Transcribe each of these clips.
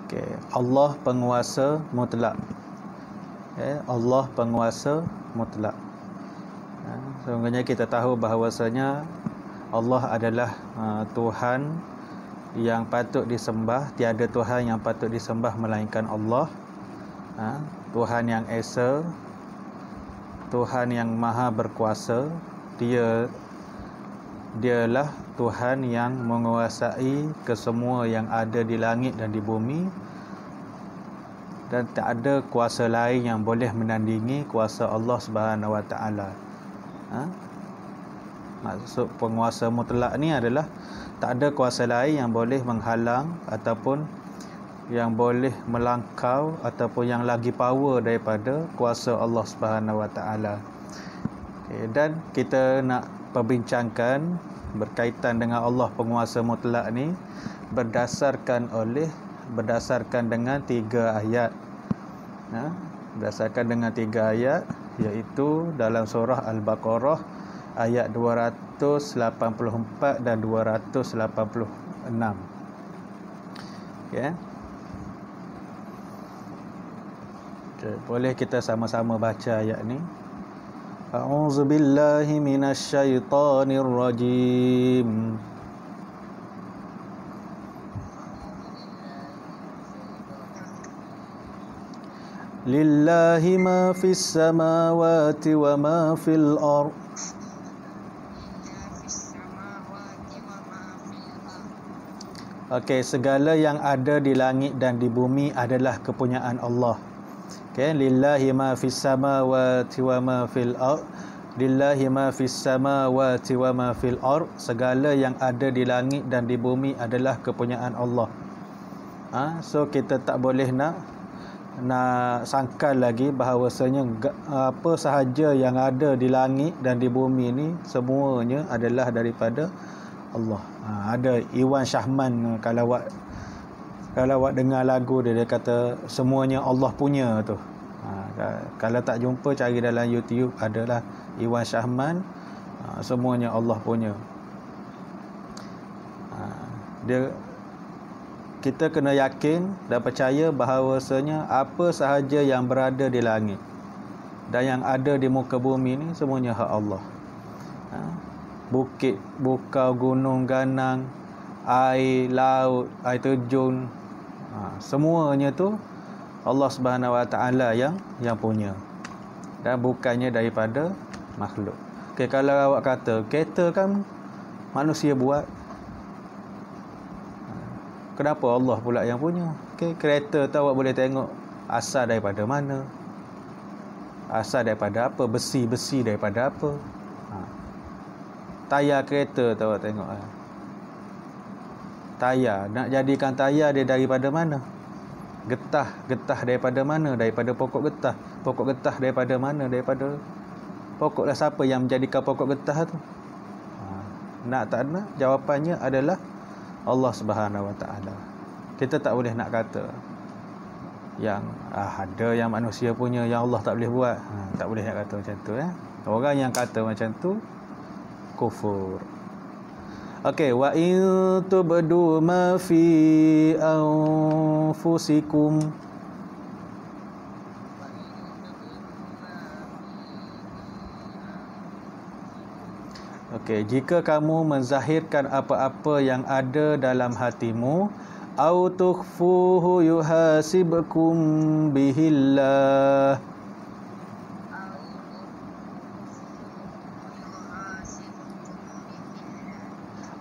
Okey, Allah penguasa mutlak. Allah penguasa mutlak. Sesungguhnya kita tahu bahawasanya Allah adalah Tuhan yang patut disembah. Tiada Tuhan yang patut disembah melainkan Allah. Tuhan yang esa, Tuhan yang maha berkuasa. Dialah Tuhan yang menguasai kesemua yang ada di langit dan di bumi, dan tak ada kuasa lain yang boleh menandingi kuasa Allah Subhanahu Wa Taala. Maksud penguasa mutlak ni adalah tak ada kuasa lain yang boleh menghalang ataupun yang boleh melangkau ataupun yang lagi power daripada kuasa Allah Subhanahu Wa Taala. Dan kita nak perbincangkan berkaitan dengan Allah penguasa mutlak ni berdasarkan dengan 3 ayat. Berdasarkan dengan 3 ayat, iaitu dalam surah Al-Baqarah ayat 284 dan 286. Okay. Boleh kita sama-sama baca ayat ni. A'udzu billahi minasyaitonir rajim. Lillahi ma fis samawati wa ma fil ardh. Okey, segala yang ada di langit dan di bumi adalah kepunyaan Allah. Okey, lillahi ma fis samawati wa ma fil ardh. Lillahi ma fis samawati wa ma fil ardh. Segala yang ada di langit dan di bumi adalah kepunyaan Allah. So kita tak boleh nak sangkal lagi bahawasanya apa sahaja yang ada di langit dan di bumi ni semuanya adalah daripada Allah. Ada Iwan Syahman, kalau awak dengar lagu dia kata semuanya Allah punya tu. Kalau tak jumpa, cari dalam YouTube, adalah Iwan Syahman, semuanya Allah punya. Kita kena yakin dan percaya bahawasanya apa sahaja yang berada di langit dan yang ada di muka bumi ni semuanya hak Allah. Bukit, bukau, gunung, ganang, air, laut, air terjun, semuanya tu Allah Subhanahu Wa Taala yang punya, dan bukannya daripada makhluk. Okay, kalau awak kata kereta kan manusia buat, kenapa Allah pula yang punya? Okay, kereta tu awak boleh tengok asal daripada mana, asal daripada apa, besi daripada apa. Tayar kereta tu awak tengok, tayar, nak jadikan tayar dia daripada mana? Getah daripada mana? Daripada pokok getah. Pokok getah daripada mana? Daripada pokok lah. Siapa yang menjadikan pokok getah tu? Nak tak nak, jawapannya adalah Allah Subhanahu Wa Taala. Kita tak boleh nak kata yang ada yang manusia punya yang Allah tak boleh buat. Tak boleh nak kata macam tu. Orang yang kata macam tu kufur. Okey, wa in tubdu ma fi anfusikum. Okey, jika kamu menzahirkan apa-apa yang ada dalam hatimu, au tukhfuhu yuhasibkum bihillah.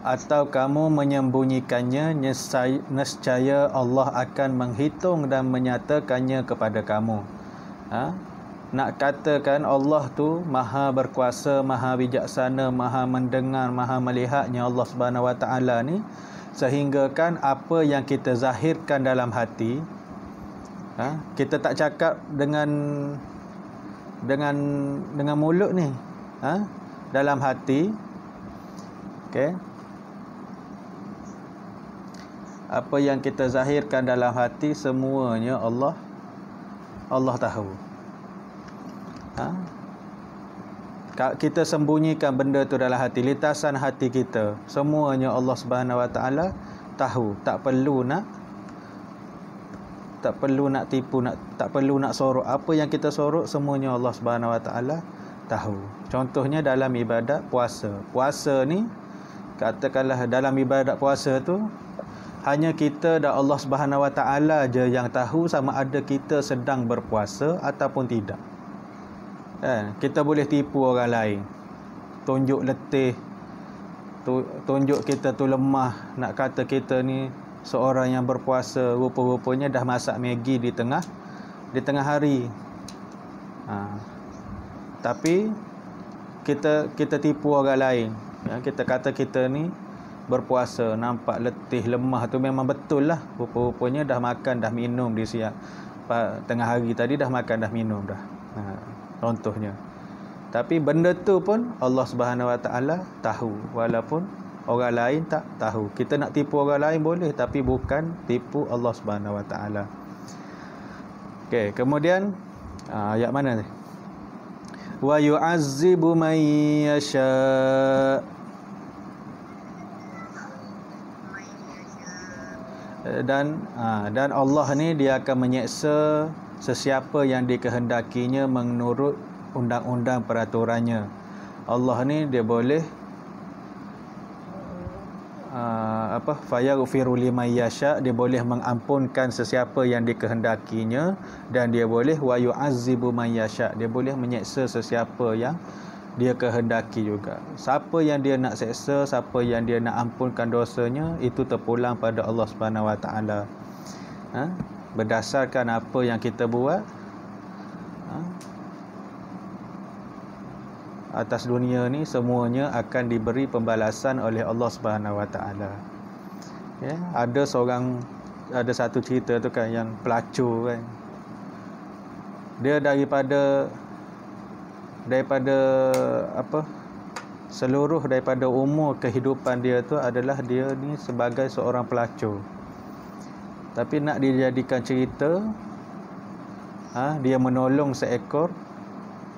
Atau kamu menyembunyikannya, nescaya Allah akan menghitung dan menyatakannya kepada kamu. Nak katakan Allah tu maha berkuasa, maha bijaksana, maha mendengar, maha melihatnya Allah Subhanahu Wa Taala ni, sehingga kan apa yang kita zahirkan dalam hati, kita tak cakap dengan mulut ni, dalam hati. Okey, apa yang kita zahirkan dalam hati semuanya Allah tahu. Kita sembunyikan benda tu dalam hati, lintasan hati kita, semuanya Allah Subhanahu Wa Taala tahu. Tak perlu nak tak perlu nak tipu, tak perlu nak sorok. Apa yang kita sorok semuanya Allah Subhanahu Wa Taala tahu. Contohnya dalam ibadat puasa. Puasa ni katakanlah dalam ibadat puasa tu hanya kita dan Allah Subhanahu Wa Taala je yang tahu sama ada kita sedang berpuasa ataupun tidak. Kita boleh tipu orang lain, tunjuk letih, tunjuk kita tu lemah, nak kata kita ni seorang yang berpuasa, rupa-rupanya dah masak Maggi di tengah hari. Tapi kita tipu orang lain. Kita kata kita ni berpuasa, nampak letih, lemah tu memang betul lah. Rupa-rupanya dah makan, dah minum di siang tengah hari tadi, dah makan, dah minum dah. Contohnya. Tapi benda tu pun Allah Subhanahu Wa Taala tahu, walaupun orang lain tak tahu. Kita nak tipu orang lain boleh, tapi bukan tipu Allah Subhanahu Wa Taala. Okey, kemudian ayat mana ni? Wa yu'azzibu man yasha. Dan Allah ni dia akan menyeksa sesiapa yang dikehendakinya menurut undang-undang peraturannya. Allah ni dia boleh fayaghfiru liman yasha, dia boleh mengampunkan sesiapa yang dikehendakinya, dan dia boleh wa yu'azzibu man yasha, dia boleh menyeksa sesiapa yang dia kehendaki juga. Siapa yang dia nak seksa, siapa yang dia nak ampunkan dosanya, itu terpulang pada Allah Subhanahu Wa Taala. Berdasarkan apa yang kita buat atas dunia ni, semuanya akan diberi pembalasan oleh Allah Subhanahu Wa Taala. Ada satu cerita tu kan, yang pelacur kan, dia daripada daripada umur kehidupan dia tu adalah dia ni sebagai seorang pelacur. Tapi nak dijadikan cerita, dia menolong seekor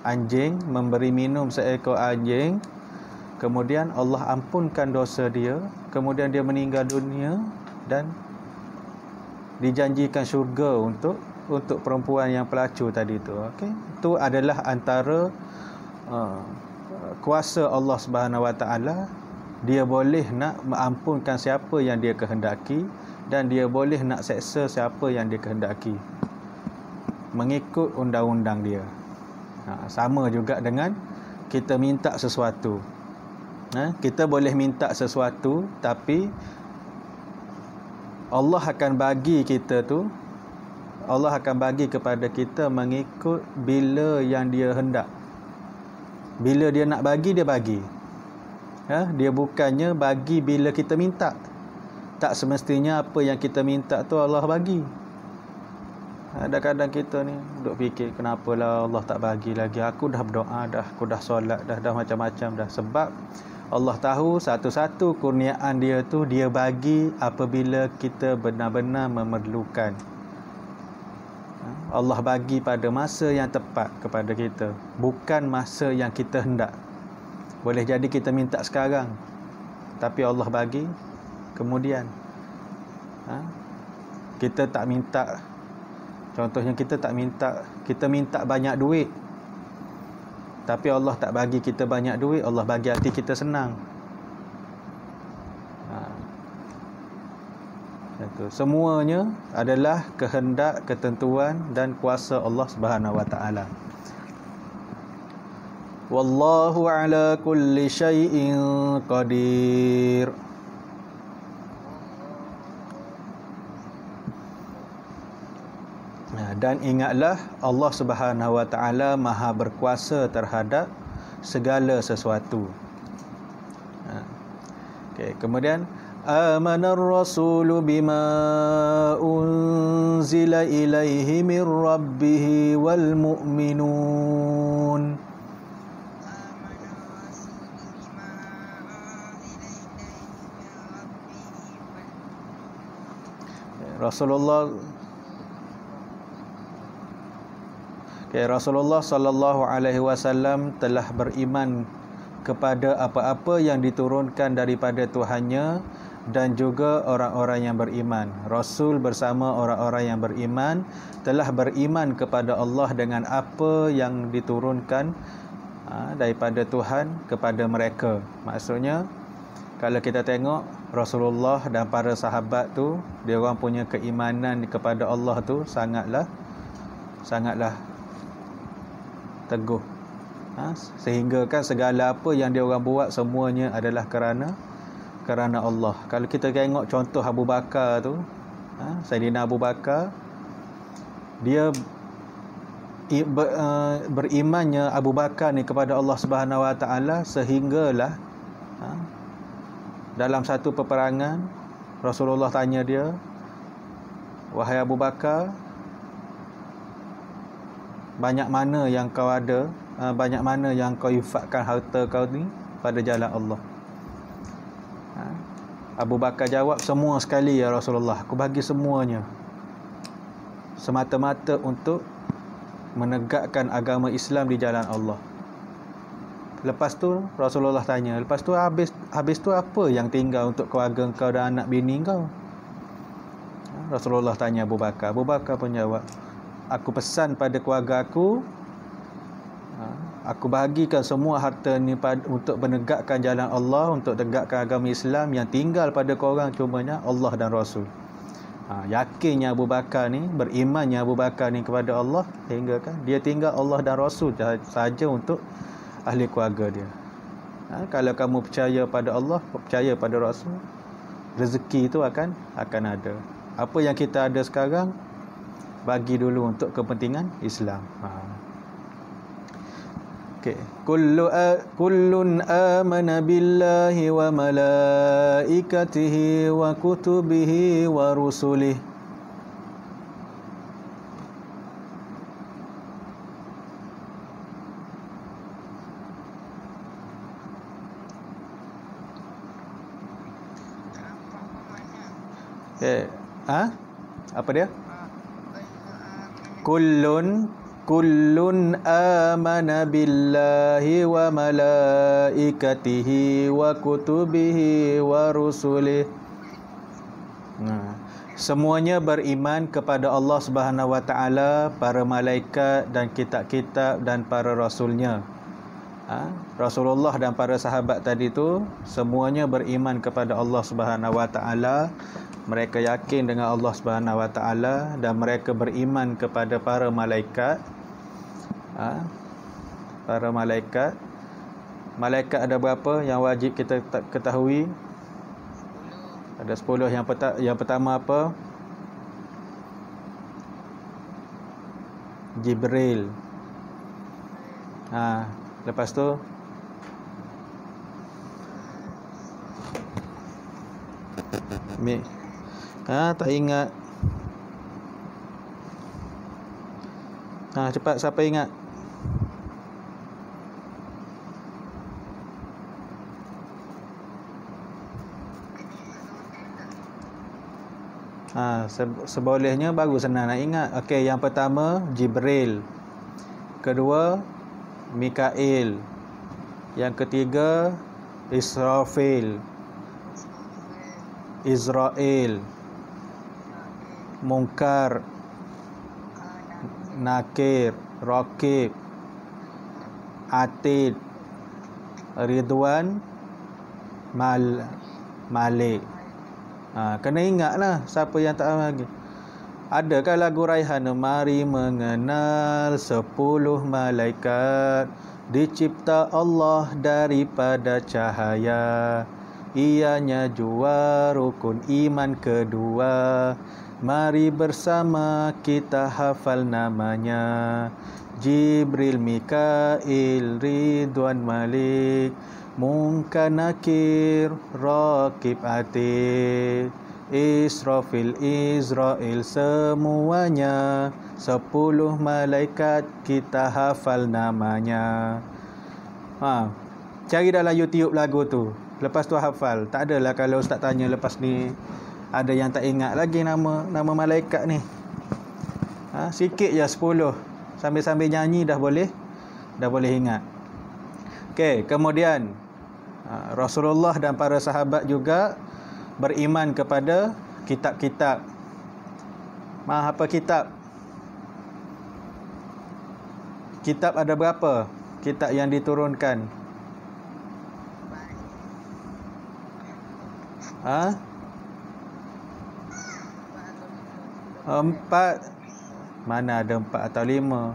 anjing, memberi minum seekor anjing, kemudian Allah ampunkan dosa dia, kemudian dia meninggal dunia dan dijanjikan syurga untuk perempuan yang pelacur tadi tu. Okey, itu adalah antara kuasa Allah Subhanahu Wa Taala. Dia boleh nak mengampunkan siapa yang dia kehendaki, dan dia boleh nak seksa siapa yang dia kehendaki mengikut undang-undang dia. Sama juga dengan kita minta sesuatu. Kita boleh minta sesuatu, tapi Allah akan bagi kita tu, Allah akan bagi kepada kita mengikut bila yang dia hendak. Bila dia nak bagi, dia bagi. Dia bukannya bagi bila kita minta. Tak semestinya apa yang kita minta tu Allah bagi. Kadang-kadang kita ni duk fikir, kenapalah Allah tak bagi lagi. Aku dah berdoa dah, aku dah solat dah macam-macam dah. Sebab Allah tahu satu-satu kurniaan dia tu dia bagi apabila kita benar-benar memerlukan. Allah bagi pada masa yang tepat kepada kita, bukan masa yang kita hendak. Boleh jadi kita minta sekarang, tapi Allah bagi kemudian. Kita tak minta, contohnya kita minta banyak duit, tapi Allah tak bagi kita banyak duit, Allah bagi hati kita senang. Itu semuanya adalah kehendak, ketentuan dan kuasa Allah Subhanahu Wa Taala. Wallahu ala kulli syai'in qadir. Dan ingatlah Allah Subhanahu Wa Taala Maha berkuasa terhadap segala sesuatu. Okey, kemudian amanar rasulu bima unzila ilaihi min rabbih wal mu'minun. Rasulullah sallallahu alaihi wasallam telah beriman kepada apa-apa yang diturunkan daripada Tuhannya dan juga orang-orang yang beriman. Rasul bersama orang-orang yang beriman telah beriman kepada Allah dengan apa yang diturunkan daripada Tuhan kepada mereka. Maksudnya, kalau kita tengok Rasulullah dan para sahabat tu, dia orang punya keimanan kepada Allah tu sangatlah teguh. Sehingga kan segala apa yang dia orang buat semuanya adalah kerana Allah. Kalau kita tengok contoh Abu Bakar tu, Saidina Abu Bakar, dia berimannya Abu Bakar ni kepada Allah Subhanahu Wa Taala sehinggalah dalam satu peperangan Rasulullah tanya dia, "Wahai Abu Bakar, banyak mana yang kau ada, banyak mana yang kau infakkan harta kau ni pada jalan Allah?" Abu Bakar jawab, "Semua sekali ya Rasulullah, aku bagi semuanya semata-mata untuk menegakkan agama Islam di jalan Allah." Lepas tu Rasulullah tanya, "Lepas tu habis tu apa yang tinggal untuk keluarga kau dan anak bini kau?" Rasulullah tanya Abu Bakar. Abu Bakar pun jawab, "Aku pesan pada keluarga aku bahagikan semua harta ni untuk menegakkan jalan Allah, untuk tegakkan agama Islam. Yang tinggal pada korang cumanya Allah dan Rasul." Yakinnya Abu Bakar ni, berimannya Abu Bakar ni kepada Allah, sehingga kan dia tinggal Allah dan Rasul saja untuk ahli keluarga dia. Kalau kamu percaya pada Allah, percaya pada Rasul, rezeki itu akan ada. Apa yang kita ada sekarang, bagi dulu untuk kepentingan Islam. Okay. Kullun amana billahi wa malaikatihi wa kutubihi wa rusulihi. Apa dia? Kullun amana billahi wa malaikatihi wa kutubihi wa rusulihi. Semuanya beriman kepada Allah Subhanahu Wa Taala, para malaikat dan kitab-kitab dan para rasulnya. Rasulullah dan para sahabat tadi tu semuanya beriman kepada Allah Subhanahu Wa Taala. Mereka yakin dengan Allah Subhanahu Wa Taala dan mereka beriman kepada para malaikat. Para malaikat. Malaikat ada berapa yang wajib kita ketahui? Ada 10. Yang pertama apa? Jibril. Lepas tu tak ingat. Cepat, siapa ingat? Sebolehnya baru senang nak ingat. Okey, yang pertama Jibril. Kedua Mikail. Yang ketiga Israfil. Israel. Munkar, Nakir, Raqib, Atid, Ridwan, Malik. Kena ingatlah siapa yang tak lagi. Adakah lagu Raihan, mari mengenal 10 malaikat, dicipta Allah daripada cahaya, ianya jua rukun iman kedua. Mari bersama kita hafal namanya, Jibril, Mikail, Ridwan, Malik, Munkar, Nakir, Raqib, Atid, Israfil, Israel, semuanya 10 malaikat kita hafal namanya. Cari dalam YouTube lagu tu, lepas tu hafal. Tak adalah kalau ustaz tanya lepas ni ada yang tak ingat lagi nama malaikat ni. Sikit je 10. Sambil-sambil nyanyi dah boleh ingat. Okey, kemudian Rasulullah dan para sahabat juga beriman kepada kitab-kitab. Apa kitab? Kitab ada berapa? Kitab yang diturunkan. Empat. Mana ada 4 atau 5?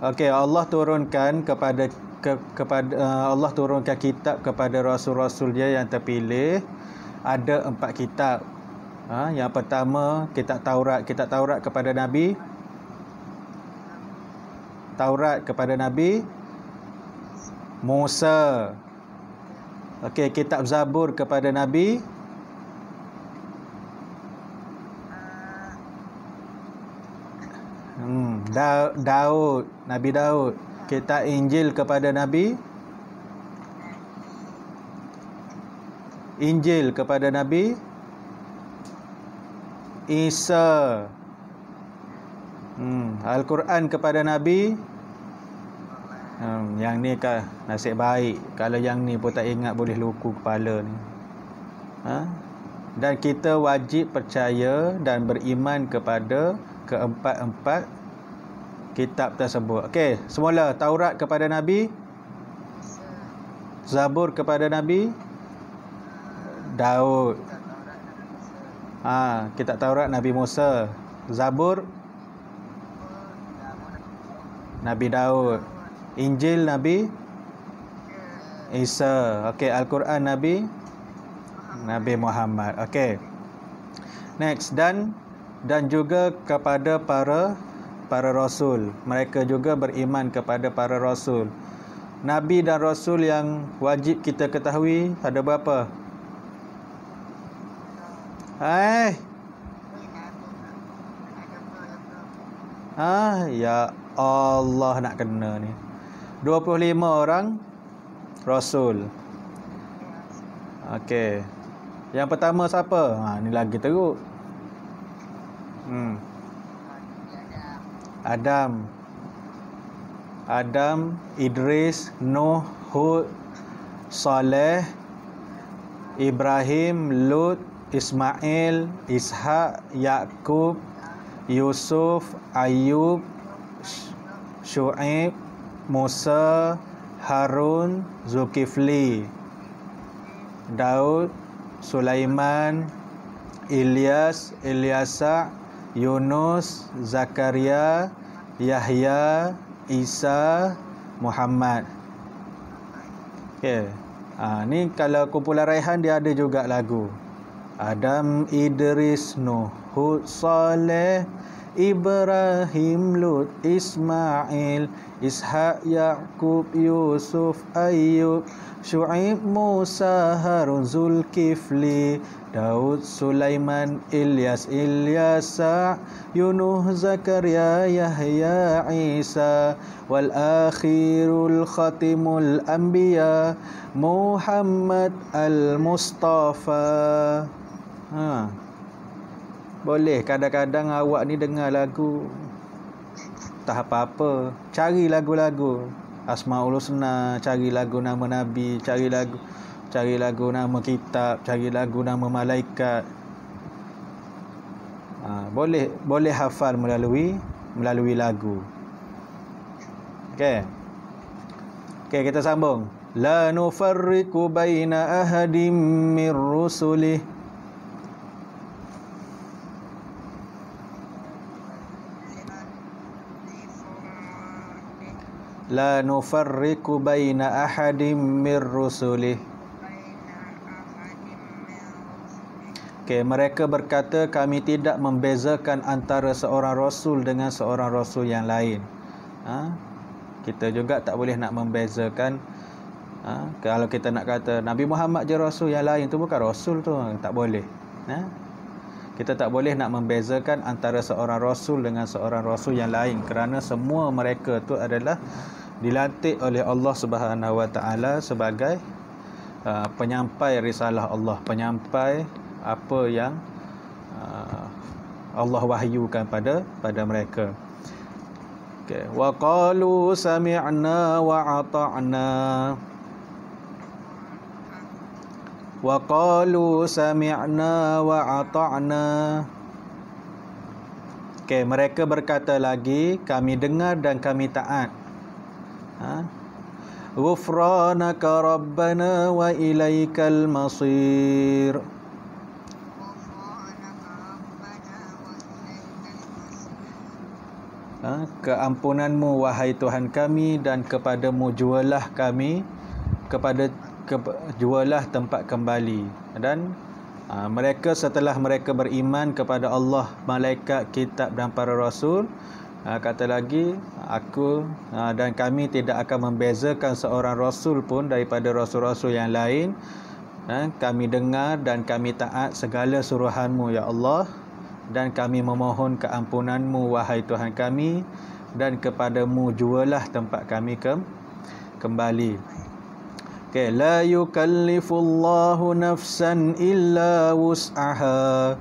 Okey, Allah turunkan Allah turunkan kitab kepada rasul-rasul dia yang terpilih. Ada 4 kitab. Yang pertama kitab Taurat. Kitab Taurat kepada Nabi. Taurat kepada Nabi Musa. Okey, kitab Zabur kepada Nabi Daud, Nabi Daud. Kitab Injil kepada Nabi Isa. Al-Quran kepada Nabi yang ni kan nasib baik. Kalau yang ni pun tak ingat boleh luku kepala ni. Dan kita wajib percaya dan beriman kepada keempat-empat kitab tersebut. Okey, semula Taurat kepada Nabi, Zabur kepada Nabi Daud. Kitab Taurat Nabi Musa, Zabur Nabi Daud, Injil Nabi Isa. Okey, Al-Quran Nabi Muhammad. Okey. Next, dan juga kepada para rasul. Mereka juga beriman kepada para rasul. Nabi dan rasul yang wajib kita ketahui ada berapa? Ya Allah, nak kena ni. 25 orang rasul. Okey. Yang pertama siapa? Ni lagi teruk. Adam, Idris, Nuh, Hud, Saleh, Ibrahim, Lut, Ismail, Ishak, Yakub, Yusuf, Ayub, Syuaib, Musa, Harun, Zulkifli, Daud, Sulaiman, Ilyas, Ilyasa, Yunus, Zakaria, Yahya, Isa, Muhammad. Okey. Ni kalau kumpulan Raihan dia ada juga lagu. Adam, Idris, Nuh, Hud, Saleh, Ibrahim, Lut, Ismail, Ishak, Yakub, Yusuf, Ayub, Syuaib, Musa, Harun, Zulkifli, Daud, Sulaiman, Ilyas, Ilyasa, Yunus, Zakaria, Yahya, Isa, wal akhirul khatimul anbiya, Muhammad al-Mustafa. Boleh kadang-kadang awak ni dengar lagu tak apa-apa, cari lagu-lagu Asmaul Husna, cari lagu nama Nabi, cari lagu nama kitab, cari lagu nama malaikat. Boleh hafal melalui lagu. Okey, kita sambung. La nufarriqu baina ahadim mir rusulih. La nufarriqu baina ahadim mir rusulih. Mereka berkata kami tidak membezakan antara seorang rasul dengan seorang rasul yang lain. Kita juga tak boleh nak membezakan. Kalau kita nak kata Nabi Muhammad je rasul, yang lain tu bukan rasul tu, tak boleh. Kita tak boleh nak membezakan antara seorang rasul dengan seorang rasul yang lain, kerana semua mereka tu adalah dilantik oleh Allah Subhanahu Wa Taala sebagai penyampai risalah Allah, penyampai apa yang Allah wahyukan pada mereka. Wa qalu sami'na wa ata'na. wa qalu sami'na wa ata'na. Okey, mereka berkata lagi, kami dengar dan kami taat. Ghufranaka rabbana wa ilaikal masir. Keampunanmu wahai Tuhan kami, dan kepadamu jualah kami, jualah tempat kembali. Dan mereka setelah mereka beriman kepada Allah, malaikat, kitab dan para rasul, kata lagi, aku dan kami tidak akan membezakan seorang rasul pun daripada rasul-rasul yang lain. Kami dengar dan kami taat segala suruhanmu ya Allah, dan kami memohon keampunanmu wahai Tuhan kami, dan kepadamu jualah tempat kami kembali. Okay. La yukallifullahu nafsan illa wus'aha.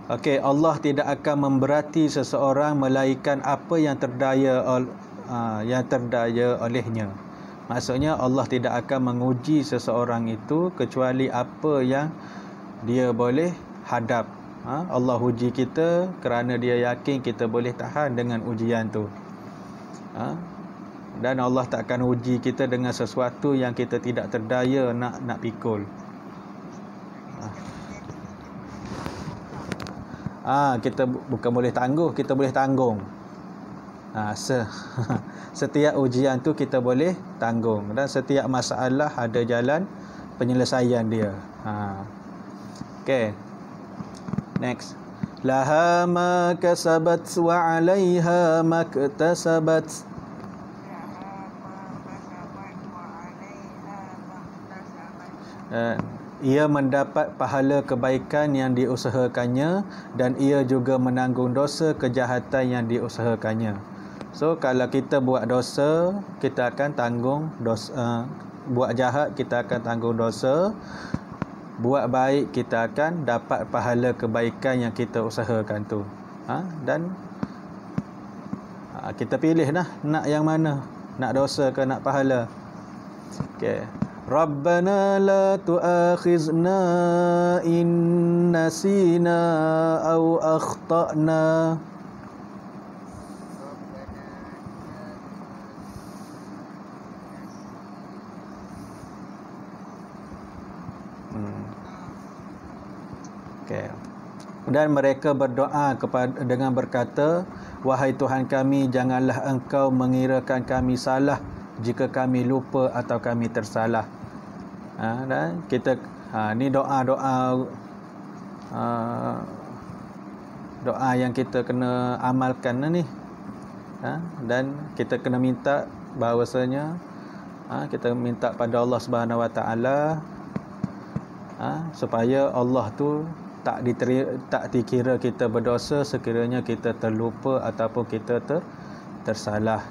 Okey, Allah tidak akan memberati seseorang melainkan apa yang terdaya olehnya. Maksudnya Allah tidak akan menguji seseorang itu kecuali apa yang dia boleh hadap. Allah uji kita kerana dia yakin kita boleh tahan dengan ujian tu. Dan Allah tak akan uji kita dengan sesuatu yang kita tidak terdaya nak pikul. Kita bukan boleh tangguh, kita boleh tanggung. Setiap ujian tu kita boleh tanggung, dan setiap masalah ada jalan penyelesaian dia. Okay. Next. Laha ma kasabat wa 'alaiha maktasabat. Ia mendapat pahala kebaikan yang diusahakannya, dan ia juga menanggung dosa kejahatan yang diusahakannya. So kalau kita buat dosa, kita akan tanggung dosa. Buat jahat, kita akan tanggung dosa. Buat baik, kita akan dapat pahala kebaikan yang kita usahakan tu. Dan kita pilih lah, nak yang mana, nak dosa ke nak pahala. Okay. Rabbana la tu'akhizna in nasina aw akhtana. Okay. Dan mereka berdoa dengan berkata, wahai Tuhan kami, janganlah engkau mengirakan kami salah jika kami lupa atau kami tersalah. Dan kita ni doa yang kita kena amalkan ni. Dan kita kena minta bahawasanya kita minta pada Allah Subhanahu Wa Taala supaya Allah tu tak dikira kita berdosa sekiranya kita terlupa ataupun kita tersalah.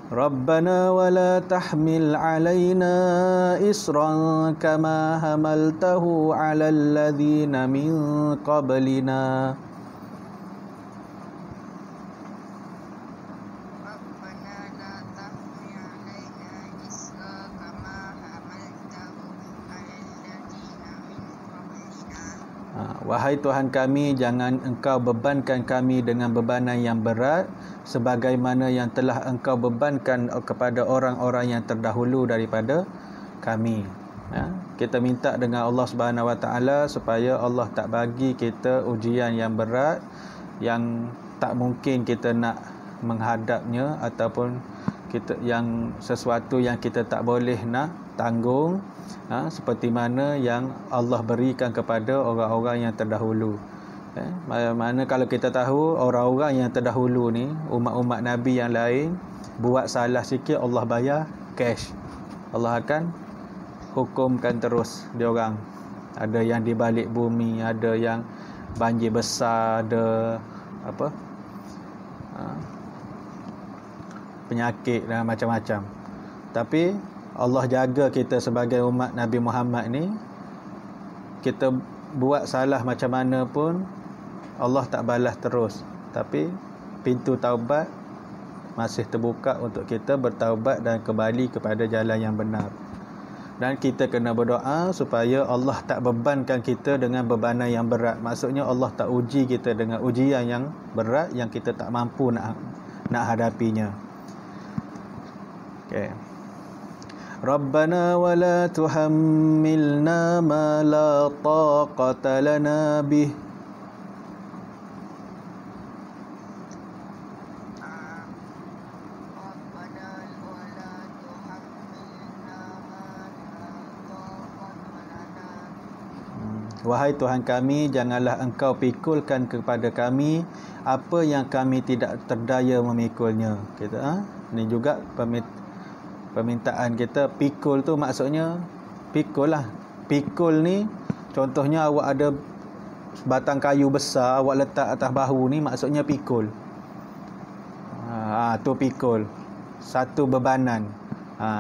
Rabbana wa la tahmil alaina isran kama hamaltahu ala alladhina min qablina. Wahai Tuhan kami, jangan engkau bebankan kami dengan bebanan yang berat sebagaimana yang telah engkau bebankan kepada orang-orang yang terdahulu daripada kami. Kita minta dengan Allah Subhanahu Wa Taala supaya Allah tak bagi kita ujian yang berat yang tak mungkin kita nak menghadapnya, ataupun kita yang sesuatu yang kita tak boleh nak tanggung, seperti mana yang Allah berikan kepada orang-orang yang terdahulu. Mana kalau kita tahu orang-orang yang terdahulu ni, umat-umat Nabi yang lain buat salah sikit, Allah bayar cash. Allah akan hukumkan terus dia orang. Ada yang di balik bumi, ada yang banjir besar, ada penyakit dan macam-macam. Tapi Allah jaga kita sebagai umat Nabi Muhammad ni. Kita buat salah macam mana pun Allah tak balas terus, tapi pintu taubat masih terbuka untuk kita bertaubat dan kembali kepada jalan yang benar. Dan kita kena berdoa supaya Allah tak bebankan kita dengan bebanan yang berat. Maksudnya Allah tak uji kita dengan ujian yang berat yang kita tak mampu nak hadapinya. Okey. Rabbana wa la tuhammilna ma la taqata lana bih. Wahai Tuhan kami, janganlah Engkau pikulkan kepada kami apa yang kami tidak terdaya memikulnya. Kita ni juga permintaan kita. Pikul tu maksudnya pikul lah. Pikul ni contohnya awak ada batang kayu besar awak letak atas bahu ni, maksudnya pikul. Tu pikul. Satu bebanan.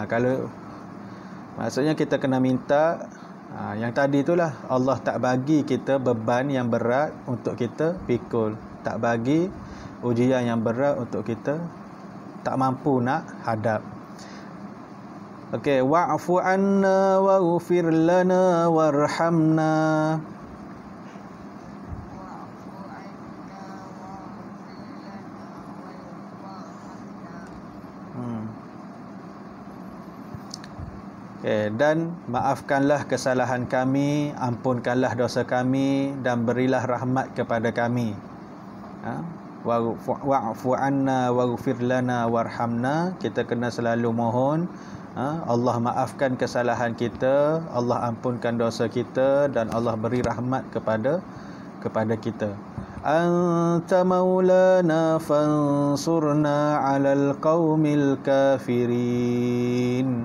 Kalau maksudnya kita kena minta yang tadi itulah, Allah tak bagi kita beban yang berat untuk kita pikul, tak bagi ujian yang berat untuk kita tak mampu nak hadap. Okey, wa'fu 'anna waghfir lana warhamna. Dan maafkanlah kesalahan kami, ampunkanlah dosa kami, dan berilah rahmat kepada kami. Wa'fu 'anna waghfir lana warhamna. Kita kena selalu mohon Allah maafkan kesalahan kita, Allah ampunkan dosa kita, dan Allah beri rahmat kepada kita. Anta maulana fansurna 'alal qaumil kafirin.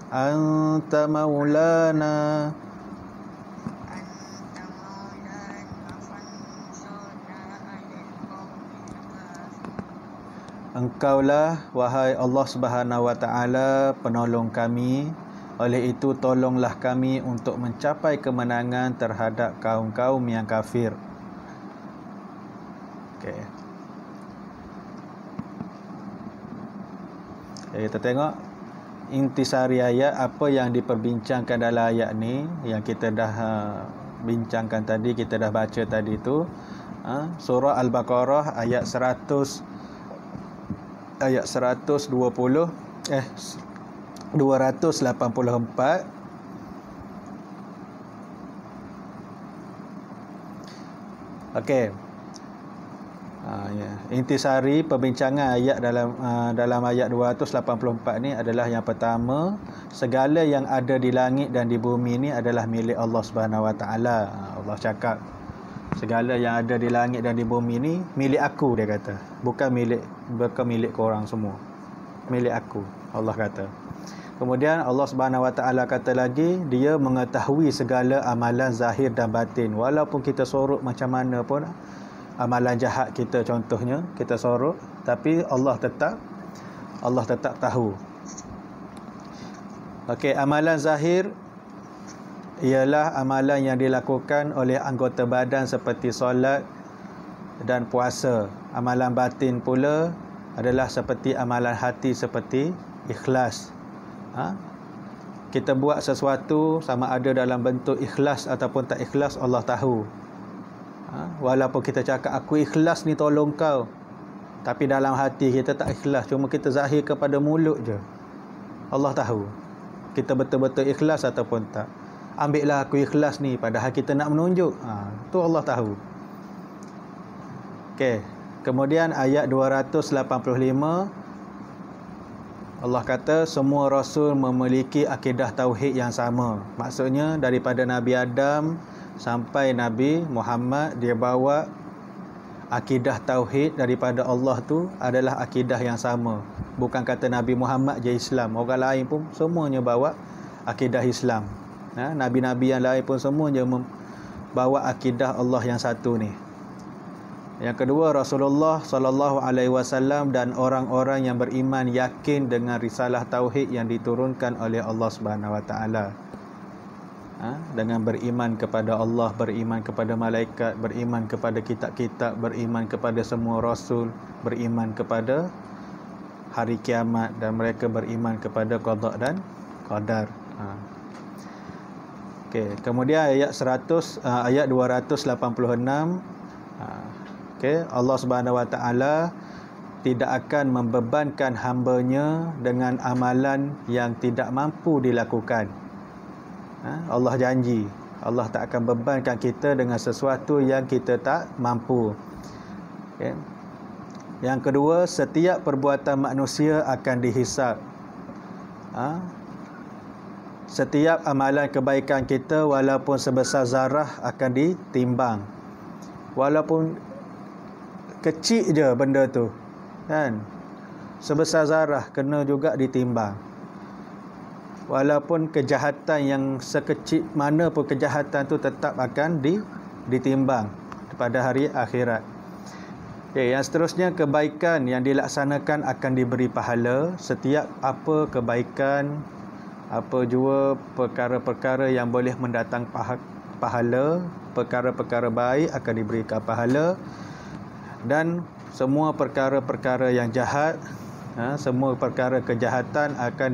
Anta maulana. Engkaulah wahai Allah Subhanahu wa taala penolong kami, oleh itu tolonglah kami untuk mencapai kemenangan terhadap kaum-kaum yang kafir. Okey. Kita tengok intisari ayat, apa yang diperbincangkan dalam ayat ni yang kita dah bincangkan tadi, kita dah baca tadi tu. Surah Al-Baqarah ayat 284. Okey. Intisari perbincangan ayat dalam ayat 284 ni adalah yang pertama, segala yang ada di langit dan di bumi ni adalah milik Allah Subhanahu wa taala. Allah cakap segala yang ada di langit dan di bumi ni milik aku, dia kata. Bukan milik korang semua. Milik aku, Allah kata. Kemudian Allah Subhanahu wa taala kata lagi, dia mengetahui segala amalan zahir dan batin. Walaupun kita sorok macam mana pun, amalan jahat kita contohnya kita sorok, tapi Allah tetap tahu. Okey, amalan zahir ialah amalan yang dilakukan oleh anggota badan seperti solat dan puasa. Amalan batin pula adalah seperti amalan hati, seperti ikhlas. Kita buat sesuatu sama ada dalam bentuk ikhlas ataupun tak ikhlas, Allah tahu. Walaupun kita cakap aku ikhlas ni tolong kau, tapi dalam hati kita tak ikhlas, cuma kita zahir kepada mulut je. Allah tahu kita betul-betul ikhlas ataupun tak. Ambillah aku ikhlas ni, padahal kita nak menunjuk. Tu Allah tahu. Okey. Kemudian ayat 285, Allah kata semua rasul memiliki akidah tauhid yang sama. Maksudnya daripada Nabi Adam sampai Nabi Muhammad, dia bawa akidah tauhid daripada Allah tu adalah akidah yang sama. Bukan kata Nabi Muhammad je Islam, orang lain pun semuanya bawa akidah Islam. Nabi-nabi yang lain pun semuanya bawa akidah Allah yang satu ni. Yang kedua, Rasulullah sallallahu alaihi wasallam dan orang-orang yang beriman yakin dengan risalah tauhid yang diturunkan oleh Allah Subhanahu wa taala. dengan beriman kepada Allah, beriman kepada malaikat, beriman kepada kitab-kitab, beriman kepada semua rasul, beriman kepada hari kiamat, dan mereka beriman kepada qada dan qadar. Okey, kemudian ayat 286, okey, Allah Subhanahu Wa Taala tidak akan membebankan hamba-Nya dengan amalan yang tidak mampu dilakukan. Allah janji, Allah tak akan bebankan kita dengan sesuatu yang kita tak mampu. Okay. Yang kedua, setiap perbuatan manusia akan dihisab. Setiap amalan kebaikan kita walaupun sebesar zarah akan ditimbang. Walaupun kecil je benda tu, kan? Sebesar zarah kena juga ditimbang. Walaupun kejahatan yang sekecil mana pun kejahatan tu tetap akan ditimbang pada hari akhirat. Okay, yang seterusnya, kebaikan yang dilaksanakan akan diberi pahala. Setiap apa kebaikan, apa jua perkara-perkara yang boleh mendatang pahala, perkara-perkara baik akan diberikan pahala. Dan semua perkara-perkara yang jahat, semua perkara kejahatan akan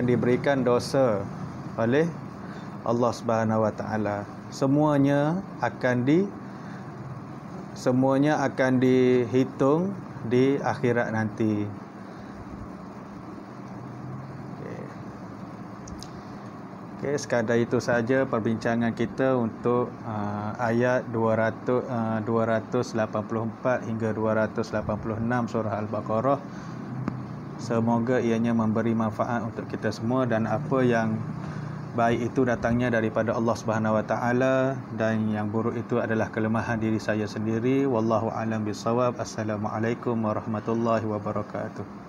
diberikan dosa oleh Allah Subhanahu Wa Taala. Semuanya akan dihitung di akhirat nanti. Okey, sekadar itu saja perbincangan kita untuk ayat 284 hingga 286 surah Al-Baqarah. Semoga ianya memberi manfaat untuk kita semua, dan apa yang baik itu datangnya daripada Allah Subhanahu Wa Taala, dan yang buruk itu adalah kelemahan diri saya sendiri. Wallahu a'lam bissawab. Assalamualaikum warahmatullahi wabarakatuh.